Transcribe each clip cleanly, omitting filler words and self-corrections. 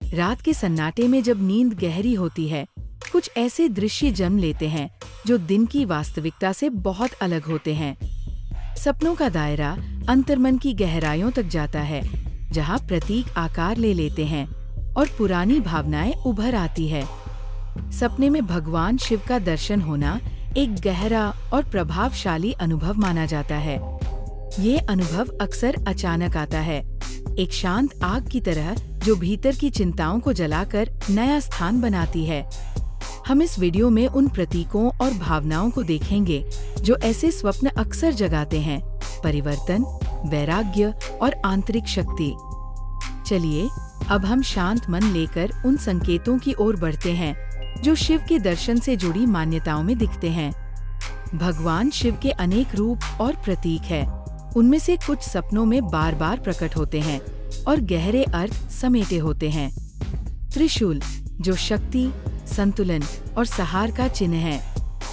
रात के सन्नाटे में जब नींद गहरी होती है, कुछ ऐसे दृश्य जन्म लेते हैं जो दिन की वास्तविकता से बहुत अलग होते हैं। सपनों का दायरा अंतर्मन की गहराइयों तक जाता है, जहां प्रतीक आकार ले लेते हैं और पुरानी भावनाएं उभर आती है। सपने में भगवान शिव का दर्शन होना एक गहरा और प्रभावशाली अनुभव माना जाता है। ये अनुभव अक्सर अचानक आता है, एक शांत आग की तरह जो भीतर की चिंताओं को जलाकर नया स्थान बनाती है। हम इस वीडियो में उन प्रतीकों और भावनाओं को देखेंगे जो ऐसे स्वप्न अक्सर जगाते हैं: परिवर्तन, वैराग्य और आंतरिक शक्ति। चलिए अब हम शांत मन लेकर उन संकेतों की ओर बढ़ते हैं जो शिव के दर्शन से जुड़ी मान्यताओं में दिखते हैं। भगवान शिव के अनेक रूप और प्रतीक हैं। उनमें से कुछ सपनों में बार बार प्रकट होते हैं और गहरे अर्थ समेटे होते हैं। त्रिशूल, जो शक्ति, संतुलन और सहार का चिन्ह है,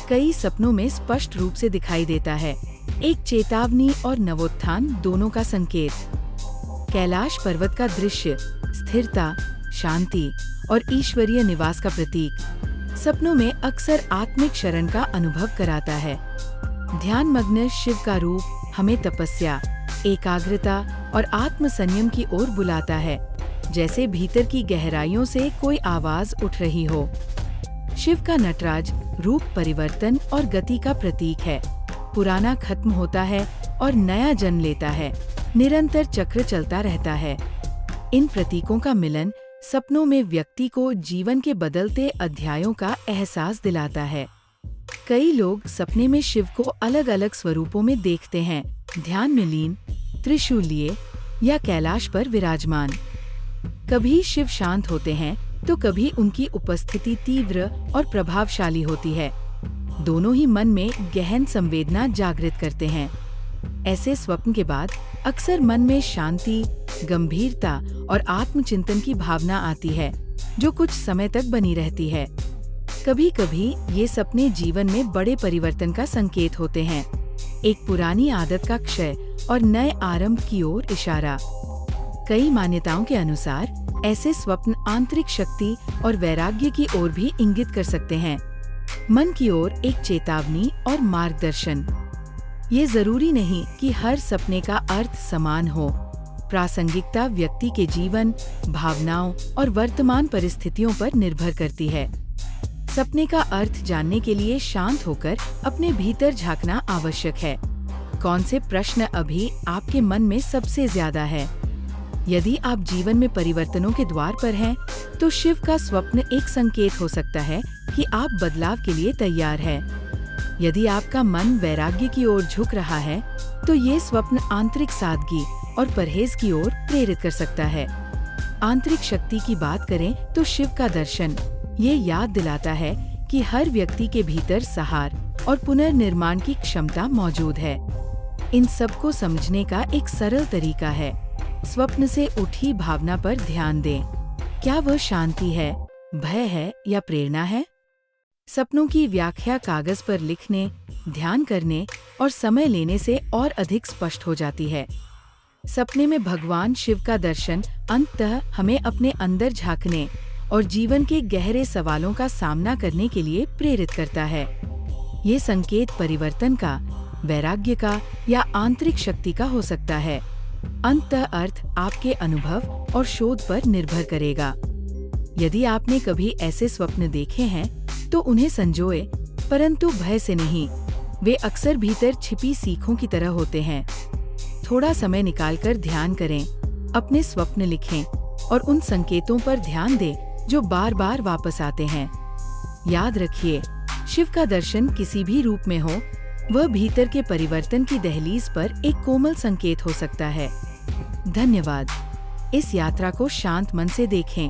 कई सपनों में स्पष्ट रूप से दिखाई देता है, एक चेतावनी और नवोत्थान दोनों का संकेत। कैलाश पर्वत का दृश्य स्थिरता, शांति और ईश्वरीय निवास का प्रतीक सपनों में अक्सर आत्मिक शरण का अनुभव कराता है। ध्यानमग्न शिव का रूप हमें तपस्या, एकाग्रता और आत्म संयम की ओर बुलाता है, जैसे भीतर की गहराइयों से कोई आवाज उठ रही हो। शिव का नटराज रूप परिवर्तन और गति का प्रतीक है। पुराना खत्म होता है और नया जन्म लेता है, निरंतर चक्र चलता रहता है। इन प्रतीकों का मिलन सपनों में व्यक्ति को जीवन के बदलते अध्यायों का एहसास दिलाता है। कई लोग सपने में शिव को अलग अलग स्वरूपों में देखते हैं, ध्यान में लीन, त्रिशूल लिए या कैलाश पर विराजमान। कभी शिव शांत होते हैं तो कभी उनकी उपस्थिति तीव्र और प्रभावशाली होती है। दोनों ही मन में गहन संवेदना जागृत करते हैं। ऐसे स्वप्न के बाद अक्सर मन में शांति, गंभीरता और आत्मचिंतन की भावना आती है, जो कुछ समय तक बनी रहती है। कभी कभी ये सपने जीवन में बड़े परिवर्तन का संकेत होते हैं, एक पुरानी आदत का क्षय और नए आरंभ की ओर इशारा। कई मान्यताओं के अनुसार ऐसे स्वप्न आंतरिक शक्ति और वैराग्य की ओर भी इंगित कर सकते हैं, मन की ओर एक चेतावनी और मार्गदर्शन। ये जरूरी नहीं कि हर सपने का अर्थ समान हो। प्रासंगिकता व्यक्ति के जीवन, भावनाओं और वर्तमान परिस्थितियों पर निर्भर करती है। सपने का अर्थ जानने के लिए शांत होकर अपने भीतर झांकना आवश्यक है। कौन से प्रश्न अभी आपके मन में सबसे ज्यादा है? यदि आप जीवन में परिवर्तनों के द्वार पर हैं, तो शिव का स्वप्न एक संकेत हो सकता है कि आप बदलाव के लिए तैयार हैं। यदि आपका मन वैराग्य की ओर झुक रहा है, तो ये स्वप्न आंतरिक सादगी और परहेज की ओर प्रेरित कर सकता है। आंतरिक शक्ति की बात करें तो शिव का दर्शन ये याद दिलाता है कि हर व्यक्ति के भीतर सहार और पुनर्निर्माण की क्षमता मौजूद है। इन सब को समझने का एक सरल तरीका है, स्वप्न से उठी भावना पर ध्यान दें। क्या वह शांति है, भय है या प्रेरणा है? सपनों की व्याख्या कागज पर लिखने, ध्यान करने और समय लेने से और अधिक स्पष्ट हो जाती है। सपने में भगवान शिव का दर्शन अंततः हमें अपने अंदर झांकने और जीवन के गहरे सवालों का सामना करने के लिए प्रेरित करता है। ये संकेत परिवर्तन का, वैराग्य का या आंतरिक शक्ति का हो सकता है। अंततः अर्थ आपके अनुभव और शोध पर निर्भर करेगा। यदि आपने कभी ऐसे स्वप्न देखे हैं तो उन्हें संजोए, परंतु भय से नहीं। वे अक्सर भीतर छिपी सीखों की तरह होते हैं। थोड़ा समय निकालकर ध्यान करें, अपने स्वप्न लिखें और उन संकेतों पर ध्यान दें जो बार बार वापस आते हैं। याद रखिए, शिव का दर्शन किसी भी रूप में हो, वह भीतर के परिवर्तन की दहलीज पर एक कोमल संकेत हो सकता है। धन्यवाद। इस यात्रा को शांत मन से देखें